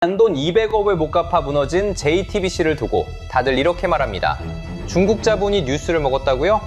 단돈 200억을 못 갚아 무너진 JTBC를 두고 다들 이렇게 말합니다. 중국 자본이 뉴스를 먹었다고요?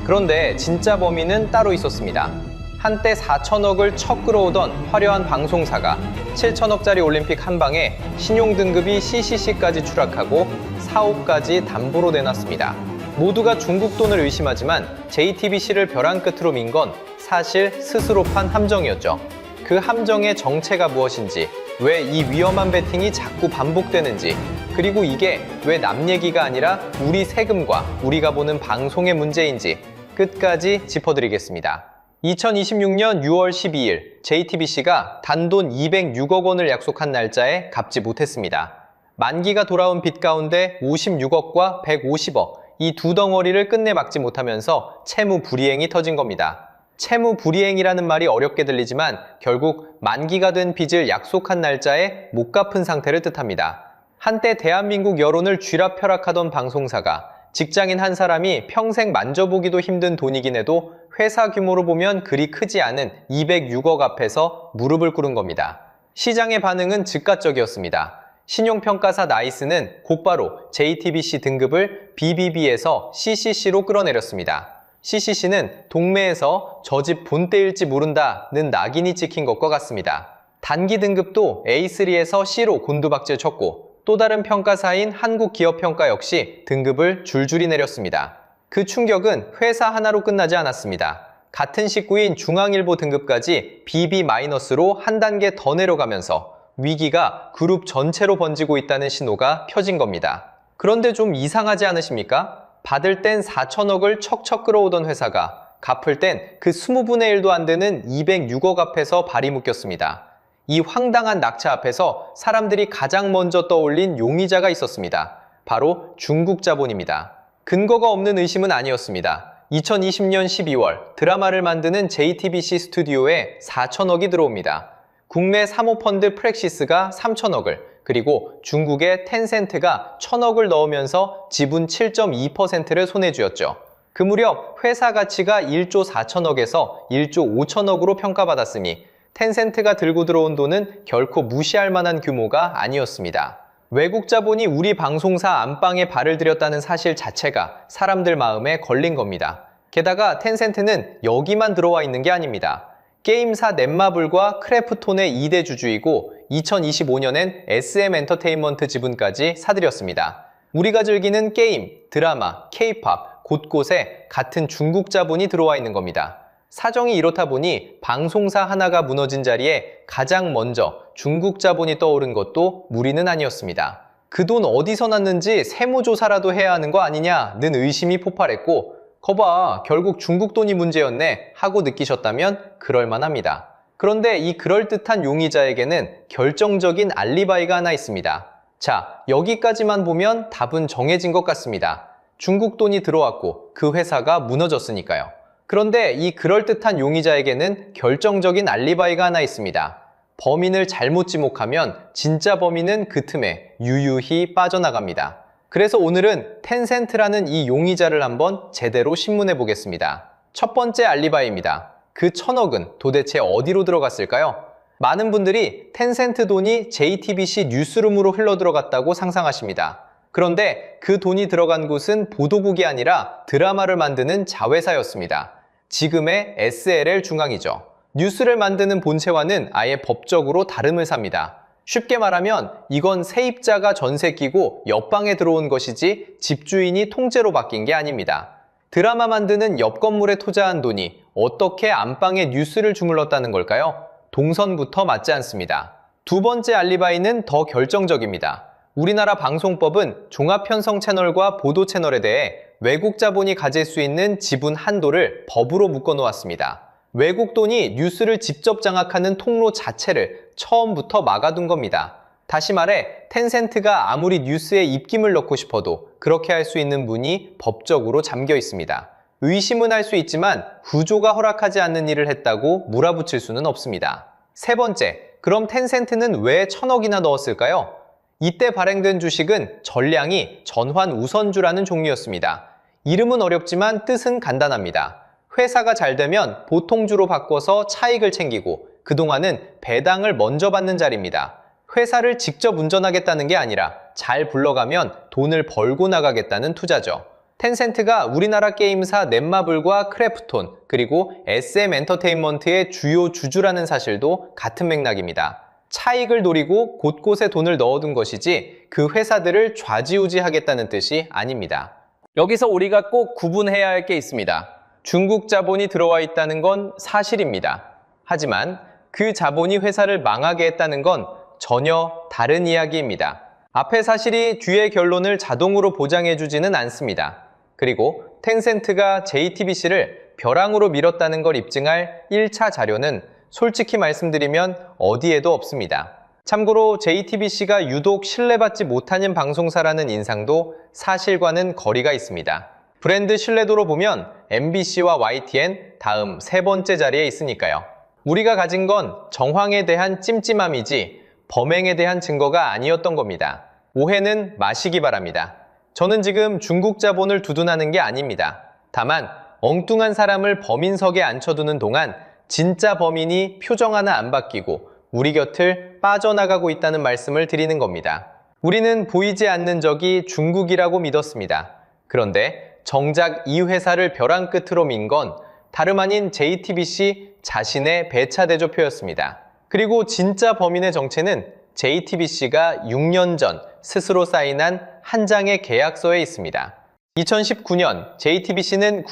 그런데 진짜 범인은 따로 있었습니다. 한때 4천억을 척 끌어오던 화려한 방송사가 7천억짜리 올림픽 한 방에 신용등급이 CCC까지 추락하고 사업까지 담보로 내놨습니다. 모두가 중국 돈을 의심하지만 JTBC를 벼랑 끝으로 민 건 사실 스스로 판 함정이었죠. 그 함정의 정체가 무엇인지, 왜 이 위험한 베팅이 자꾸 반복되는지, 그리고 이게 왜 남 얘기가 아니라 우리 세금과 우리가 보는 방송의 문제인지 끝까지 짚어드리겠습니다. 2026년 6월 12일 JTBC가 단돈 206억 원을 약속한 날짜에 갚지 못했습니다. 만기가 돌아온 빚 가운데 56억과 150억, 이 두 덩어리를 끝내 막지 못하면서 채무 불이행이 터진 겁니다. 채무 불이행이라는 말이 어렵게 들리지만 결국 만기가 된 빚을 약속한 날짜에 못 갚은 상태를 뜻합니다. 한때 대한민국 여론을 쥐락펴락하던 방송사가 직장인 한 사람이 평생 만져보기도 힘든 돈이긴 해도 회사 규모로 보면 그리 크지 않은 206억 앞에서 무릎을 꿇은 겁니다. 시장의 반응은 즉각적이었습니다. 신용평가사 나이스는 곧바로 JTBC 등급을 BBB에서 CCC로 끌어내렸습니다. CCC는 동매에서 저 집 본때일지 모른다는 낙인이 찍힌 것과 같습니다. 단기 등급도 A3에서 C로 곤두박질 쳤고 또 다른 평가사인 한국기업평가 역시 등급을 줄줄이 내렸습니다. 그 충격은 회사 하나로 끝나지 않았습니다. 같은 식구인 중앙일보 등급까지 BB-로 한 단계 더 내려가면서 위기가 그룹 전체로 번지고 있다는 신호가 펴진 겁니다. 그런데 좀 이상하지 않으십니까? 받을 땐 4천억을 척척 끌어오던 회사가 갚을 땐 그 20분의 1도 안 되는 206억 앞에서 발이 묶였습니다. 이 황당한 낙차 앞에서 사람들이 가장 먼저 떠올린 용의자가 있었습니다. 바로 중국 자본입니다. 근거가 없는 의심은 아니었습니다. 2020년 12월 드라마를 만드는 JTBC 스튜디오에 4천억이 들어옵니다. 국내 사모펀드 프랙시스가 3천억을, 그리고 중국의 텐센트가 1,000억을 넣으면서 지분 7.2%를 손에 쥐었죠. 그 무렵 회사 가치가 1조 4천억에서 1조 5천억으로 평가받았으니 텐센트가 들고 들어온 돈은 결코 무시할 만한 규모가 아니었습니다. 외국 자본이 우리 방송사 안방에 발을 들였다는 사실 자체가 사람들 마음에 걸린 겁니다. 게다가 텐센트는 여기만 들어와 있는 게 아닙니다. 게임사 넷마블과 크래프톤의 2대 주주이고 2025년엔 SM 엔터테인먼트 지분까지 사들였습니다. 우리가 즐기는 게임, 드라마, K-팝 곳곳에 같은 중국 자본이 들어와 있는 겁니다. 사정이 이렇다 보니 방송사 하나가 무너진 자리에 가장 먼저 중국 자본이 떠오른 것도 무리는 아니었습니다. 그 돈 어디서 났는지 세무조사라도 해야 하는 거 아니냐는 의심이 폭발했고 거봐, 결국 중국 돈이 문제였네 하고 느끼셨다면 그럴만합니다. 그런데 이 그럴듯한 용의자에게는 결정적인 알리바이가 하나 있습니다. 자, 여기까지만 보면 답은 정해진 것 같습니다. 중국 돈이 들어왔고 그 회사가 무너졌으니까요. 그런데 이 그럴듯한 용의자에게는 결정적인 알리바이가 하나 있습니다. 범인을 잘못 지목하면 진짜 범인은 그 틈에 유유히 빠져나갑니다. 그래서 오늘은 텐센트라는 이 용의자를 한번 제대로 신문해 보겠습니다. 첫 번째 알리바이입니다. 그 1,000억은 도대체 어디로 들어갔을까요? 많은 분들이 텐센트 돈이 JTBC 뉴스룸으로 흘러들어갔다고 상상하십니다. 그런데 그 돈이 들어간 곳은 보도국이 아니라 드라마를 만드는 자회사였습니다. 지금의 SLL 중앙이죠. 뉴스를 만드는 본체와는 아예 법적으로 다름을 삽니다. 쉽게 말하면 이건 세입자가 전세 끼고 옆방에 들어온 것이지 집주인이 통째로 바뀐 게 아닙니다. 드라마 만드는 옆 건물에 투자한 돈이 어떻게 안방에 뉴스를 주물렀다는 걸까요? 동선부터 맞지 않습니다. 두 번째 알리바이는 더 결정적입니다. 우리나라 방송법은 종합편성 채널과 보도 채널에 대해 외국 자본이 가질 수 있는 지분 한도를 법으로 묶어놓았습니다. 외국 돈이 뉴스를 직접 장악하는 통로 자체를 처음부터 막아둔 겁니다. 다시 말해 텐센트가 아무리 뉴스에 입김을 넣고 싶어도 그렇게 할 수 있는 문이 법적으로 잠겨 있습니다. 의심은 할 수 있지만 구조가 허락하지 않는 일을 했다고 몰아붙일 수는 없습니다. 세 번째, 그럼 텐센트는 왜 1,000억이나 넣었을까요? 이때 발행된 주식은 전량이 전환 우선주라는 종류였습니다. 이름은 어렵지만 뜻은 간단합니다. 회사가 잘 되면 보통주로 바꿔서 차익을 챙기고 그동안은 배당을 먼저 받는 자리입니다. 회사를 직접 운전하겠다는 게 아니라 잘 굴러가면 돈을 벌고 나가겠다는 투자죠. 텐센트가 우리나라 게임사 넷마블과 크래프톤, 그리고 SM 엔터테인먼트의 주요 주주라는 사실도 같은 맥락입니다. 차익을 노리고 곳곳에 돈을 넣어둔 것이지 그 회사들을 좌지우지하겠다는 뜻이 아닙니다. 여기서 우리가 꼭 구분해야 할 게 있습니다. 중국 자본이 들어와 있다는 건 사실입니다. 하지만 그 자본이 회사를 망하게 했다는 건 전혀 다른 이야기입니다. 앞의 사실이 뒤의 결론을 자동으로 보장해주지는 않습니다. 그리고 텐센트가 JTBC를 벼랑으로 밀었다는 걸 입증할 1차 자료는 솔직히 말씀드리면 어디에도 없습니다. 참고로 JTBC가 유독 신뢰받지 못하는 방송사라는 인상도 사실과는 거리가 있습니다. 브랜드 신뢰도로 보면 MBC와 YTN 다음 세 번째 자리에 있으니까요. 우리가 가진 건 정황에 대한 찜찜함이지 범행에 대한 증거가 아니었던 겁니다. 오해는 마시기 바랍니다. 저는 지금 중국 자본을 두둔하는 게 아닙니다. 다만 엉뚱한 사람을 범인석에 앉혀두는 동안 진짜 범인이 표정 하나 안 바뀌고 우리 곁을 빠져나가고 있다는 말씀을 드리는 겁니다. 우리는 보이지 않는 적이 중국이라고 믿었습니다. 그런데 정작 이 회사를 벼랑 끝으로 민 건 다름 아닌 JTBC 자신의 배차 대조표였습니다. 그리고 진짜 범인의 정체는 JTBC가 6년 전 스스로 사인한 한 장의 계약서에 있습니다. 2019년 JTBC는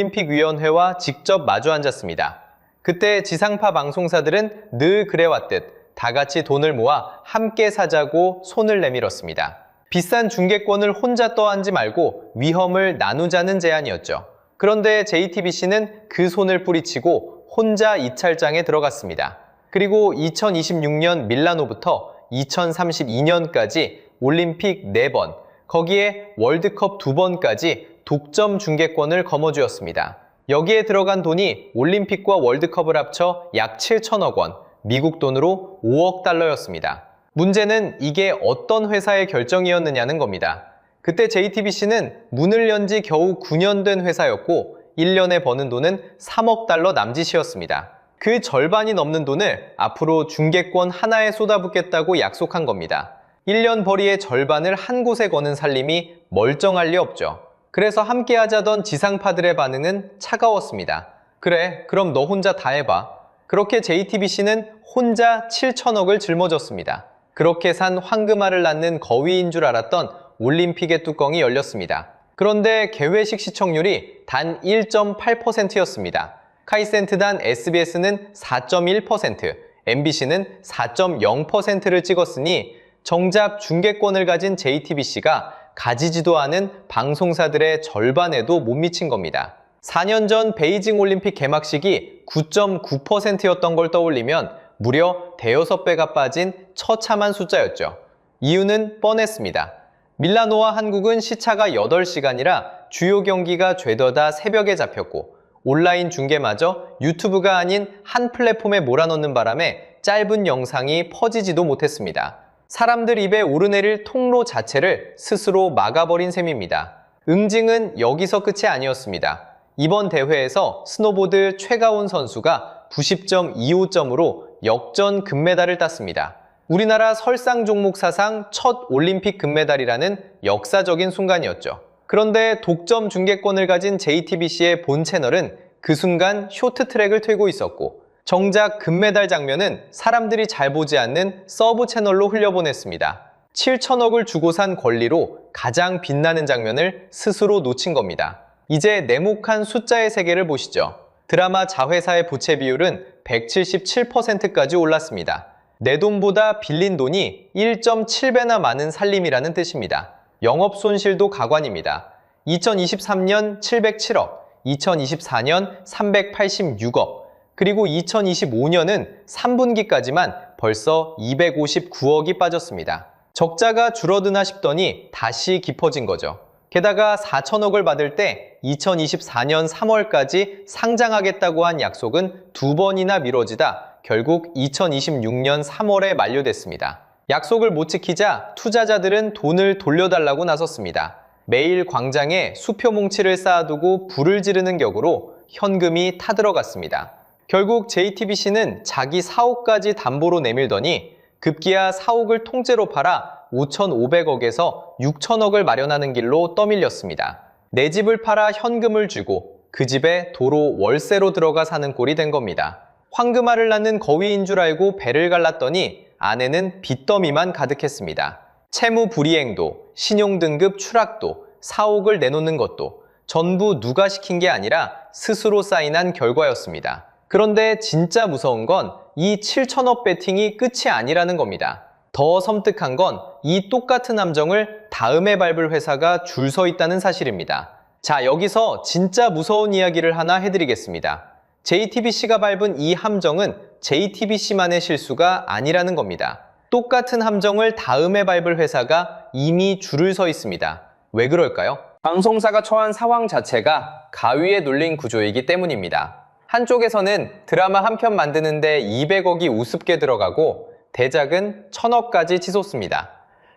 국제올림픽위원회와 직접 마주 앉았습니다. 그때 지상파 방송사들은 늘 그래왔듯 다 같이 돈을 모아 함께 사자고 손을 내밀었습니다. 비싼 중계권을 혼자 떠안지 말고 위험을 나누자는 제안이었죠. 그런데 JTBC는 그 손을 뿌리치고 혼자 이찰장에 들어갔습니다. 그리고 2026년 밀라노부터 2032년까지 올림픽 4번, 거기에 월드컵 2번까지 독점 중계권을 거머쥐었습니다. 여기에 들어간 돈이 올림픽과 월드컵을 합쳐 약 7천억 원, 미국 돈으로 5억 달러였습니다. 문제는 이게 어떤 회사의 결정이었느냐는 겁니다. 그때 JTBC는 문을 연 지 겨우 9년 된 회사였고 1년에 버는 돈은 3억 달러 남짓이었습니다. 그 절반이 넘는 돈을 앞으로 중계권 하나에 쏟아붓겠다고 약속한 겁니다. 1년 벌이의 절반을 한 곳에 거는 살림이 멀쩡할 리 없죠. 그래서 함께 하자던 지상파들의 반응은 차가웠습니다. 그래, 그럼 너 혼자 다 해봐. 그렇게 JTBC는 혼자 7천억을 짊어졌습니다. 그렇게 산 황금알을 낳는 거위인 줄 알았던 올림픽의 뚜껑이 열렸습니다. 그런데 개회식 시청률이 단 1.8%였습니다. 카이센트단 SBS는 4.1%, MBC는 4.0%를 찍었으니 정작 중계권을 가진 JTBC가 가지지도 않은 방송사들의 절반에도 못 미친 겁니다. 4년 전 베이징 올림픽 개막식이 9.9%였던 걸 떠올리면 무려 대여섯 배가 빠진 처참한 숫자였죠. 이유는 뻔했습니다. 밀라노와 한국은 시차가 8시간이라 주요 경기가 죄더다 새벽에 잡혔고 온라인 중계마저 유튜브가 아닌 한 플랫폼에 몰아넣는 바람에 짧은 영상이 퍼지지도 못했습니다. 사람들 입에 오르내릴 통로 자체를 스스로 막아버린 셈입니다. 응징은 여기서 끝이 아니었습니다. 이번 대회에서 스노보드 최가온 선수가 90.25점으로 역전 금메달을 땄습니다. 우리나라 설상 종목 사상 첫 올림픽 금메달이라는 역사적인 순간이었죠. 그런데 독점 중계권을 가진 JTBC의 본 채널은 그 순간 쇼트트랙을 틀고 있었고 정작 금메달 장면은 사람들이 잘 보지 않는 서브 채널로 흘려보냈습니다. 7천억을 주고 산 권리로 가장 빛나는 장면을 스스로 놓친 겁니다. 이제 네모칸 숫자의 세계를 보시죠. 드라마 자회사의 부채 비율은 177%까지 올랐습니다. 내 돈보다 빌린 돈이 1.7배나 많은 살림이라는 뜻입니다. 영업 손실도 가관입니다. 2023년 707억, 2024년 386억, 그리고 2025년은 3분기까지만 벌써 259억이 빠졌습니다. 적자가 줄어드나 싶더니 다시 깊어진 거죠. 게다가 4천억을 받을 때 2024년 3월까지 상장하겠다고 한 약속은 2번이나 미뤄지다 결국 2026년 3월에 만료됐습니다. 약속을 못 지키자 투자자들은 돈을 돌려달라고 나섰습니다. 매일 광장에 수표 뭉치를 쌓아두고 불을 지르는 격으로 현금이 타들어갔습니다. 결국 JTBC는 자기 사옥까지 담보로 내밀더니 급기야 사옥을 통째로 팔아 5,500억에서 6,000억을 마련하는 길로 떠밀렸습니다. 내 집을 팔아 현금을 주고 그 집에 도로 월세로 들어가 사는 꼴이 된 겁니다. 황금알을 낳는 거위인 줄 알고 배를 갈랐더니 안에는 빚더미만 가득했습니다. 채무 불이행도, 신용등급 추락도, 사옥을 내놓는 것도 전부 누가 시킨 게 아니라 스스로 사인한 결과였습니다. 그런데 진짜 무서운 건 이 7천억 베팅이 끝이 아니라는 겁니다. 더 섬뜩한 건 이 똑같은 함정을 다음에 밟을 회사가 줄 서 있다는 사실입니다. 자, 여기서 진짜 무서운 이야기를 하나 해드리겠습니다. JTBC가 밟은 이 함정은 JTBC만의 실수가 아니라는 겁니다. 똑같은 함정을 다음에 밟을 회사가 이미 줄을 서 있습니다. 왜 그럴까요? 방송사가 처한 상황 자체가 가위에 눌린 구조이기 때문입니다. 한쪽에서는 드라마 한 편 만드는데 200억이 우습게 들어가고 대작은 1,000억까지 치솟습니다.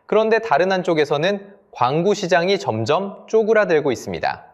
그런데 다른 한쪽에서는 광고 시장이 점점 쪼그라들고 있습니다.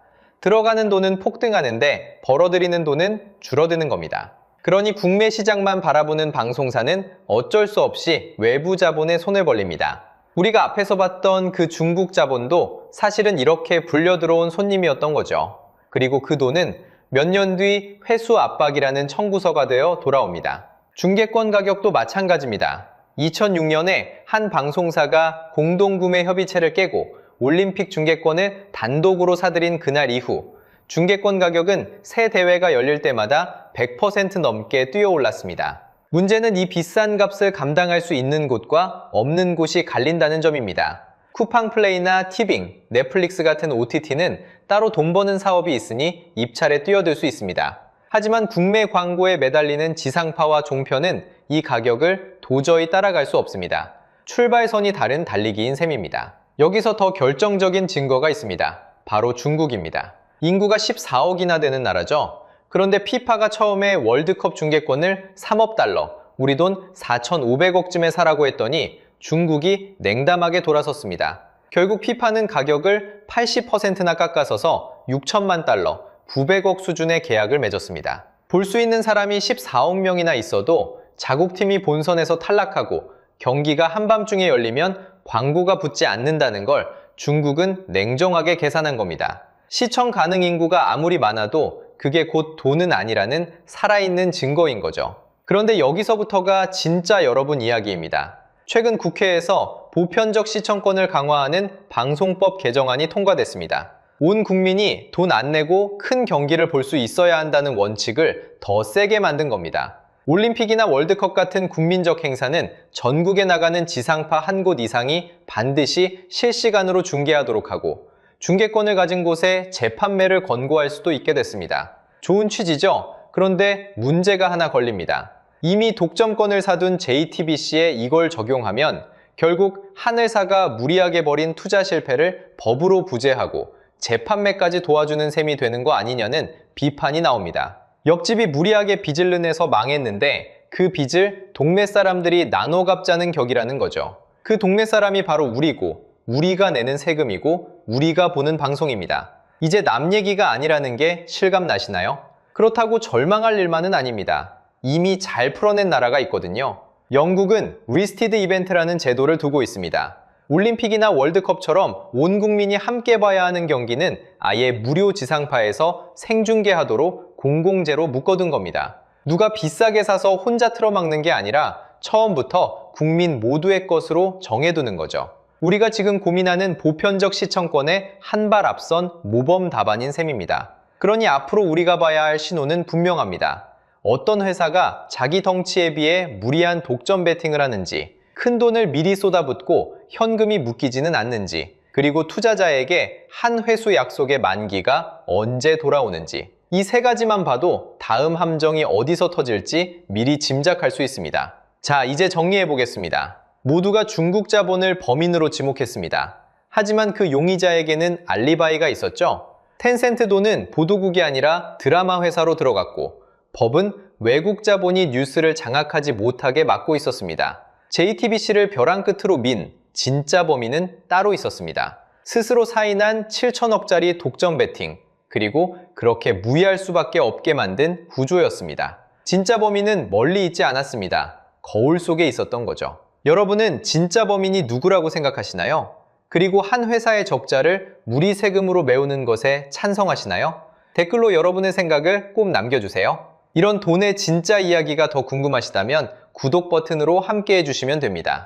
들어가는 돈은 폭등하는데 벌어들이는 돈은 줄어드는 겁니다. 그러니 국내 시장만 바라보는 방송사는 어쩔 수 없이 외부 자본에 손을 벌립니다. 우리가 앞에서 봤던 그 중국 자본도 사실은 이렇게 불려 들어온 손님이었던 거죠. 그리고 그 돈은 몇 년 뒤 회수 압박이라는 청구서가 되어 돌아옵니다. 중개권 가격도 마찬가지입니다. 2006년에 한 방송사가 공동구매 협의체를 깨고 올림픽 중계권을 단독으로 사들인 그날 이후 중계권 가격은 새 대회가 열릴 때마다 100% 넘게 뛰어올랐습니다. 문제는 이 비싼 값을 감당할 수 있는 곳과 없는 곳이 갈린다는 점입니다. 쿠팡플레이나 티빙, 넷플릭스 같은 OTT는 따로 돈 버는 사업이 있으니 입찰에 뛰어들 수 있습니다. 하지만 국내 광고에 매달리는 지상파와 종편은 이 가격을 도저히 따라갈 수 없습니다. 출발선이 다른 달리기인 셈입니다. 여기서 더 결정적인 증거가 있습니다. 바로 중국입니다. 인구가 14억이나 되는 나라죠. 그런데 피파가 처음에 월드컵 중계권을 3억 달러, 우리 돈 4,500억쯤에 사라고 했더니 중국이 냉담하게 돌아섰습니다. 결국 피파는 가격을 80%나 깎아서서 6천만 달러, 900억 수준의 계약을 맺었습니다. 볼 수 있는 사람이 14억 명이나 있어도 자국팀이 본선에서 탈락하고 경기가 한밤중에 열리면 광고가 붙지 않는다는 걸 중국은 냉정하게 계산한 겁니다. 시청 가능 인구가 아무리 많아도 그게 곧 돈은 아니라는 살아있는 증거인 거죠. 그런데 여기서부터가 진짜 여러분 이야기입니다. 최근 국회에서 보편적 시청권을 강화하는 방송법 개정안이 통과됐습니다. 온 국민이 돈 안 내고 큰 경기를 볼 수 있어야 한다는 원칙을 더 세게 만든 겁니다. 올림픽이나 월드컵 같은 국민적 행사는 전국에 나가는 지상파 한 곳 이상이 반드시 실시간으로 중계하도록 하고 중계권을 가진 곳에 재판매를 권고할 수도 있게 됐습니다. 좋은 취지죠? 그런데 문제가 하나 걸립니다. 이미 독점권을 사둔 JTBC에 이걸 적용하면 결국 하늘사가 무리하게 벌인 투자 실패를 법으로 부재하고 재판매까지 도와주는 셈이 되는 거 아니냐는 비판이 나옵니다. 옆집이 무리하게 빚을 내서 망했는데 그 빚을 동네 사람들이 나눠 갚자는 격이라는 거죠. 그 동네 사람이 바로 우리고 우리가 내는 세금이고 우리가 보는 방송입니다. 이제 남 얘기가 아니라는 게 실감 나시나요? 그렇다고 절망할 일만은 아닙니다. 이미 잘 풀어낸 나라가 있거든요. 영국은 리스티드 이벤트라는 제도를 두고 있습니다. 올림픽이나 월드컵처럼 온 국민이 함께 봐야 하는 경기는 아예 무료 지상파에서 생중계하도록 공공재로 묶어둔 겁니다. 누가 비싸게 사서 혼자 틀어막는 게 아니라 처음부터 국민 모두의 것으로 정해두는 거죠. 우리가 지금 고민하는 보편적 시청권에 한 발 앞선 모범 답안인 셈입니다. 그러니 앞으로 우리가 봐야 할 신호는 분명합니다. 어떤 회사가 자기 덩치에 비해 무리한 독점 베팅을 하는지, 큰 돈을 미리 쏟아붓고 현금이 묶이지는 않는지, 그리고 투자자에게 한 회수 약속의 만기가 언제 돌아오는지, 이 세 가지만 봐도 다음 함정이 어디서 터질지 미리 짐작할 수 있습니다. 자, 이제 정리해 보겠습니다. 모두가 중국 자본을 범인으로 지목했습니다. 하지만 그 용의자에게는 알리바이가 있었죠. 텐센트 돈은 보도국이 아니라 드라마 회사로 들어갔고 법은 외국 자본이 뉴스를 장악하지 못하게 막고 있었습니다. JTBC를 벼랑 끝으로 민 진짜 범인은 따로 있었습니다. 스스로 사인한 7천억짜리 독점 베팅, 그리고 그렇게 무의할 수밖에 없게 만든 구조였습니다. 진짜 범인은 멀리 있지 않았습니다. 거울 속에 있었던 거죠. 여러분은 진짜 범인이 누구라고 생각하시나요? 그리고 한 회사의 적자를 무리 세금으로 메우는 것에 찬성하시나요? 댓글로 여러분의 생각을 꼭 남겨주세요. 이런 돈의 진짜 이야기가 더 궁금하시다면 구독 버튼으로 함께 해주시면 됩니다.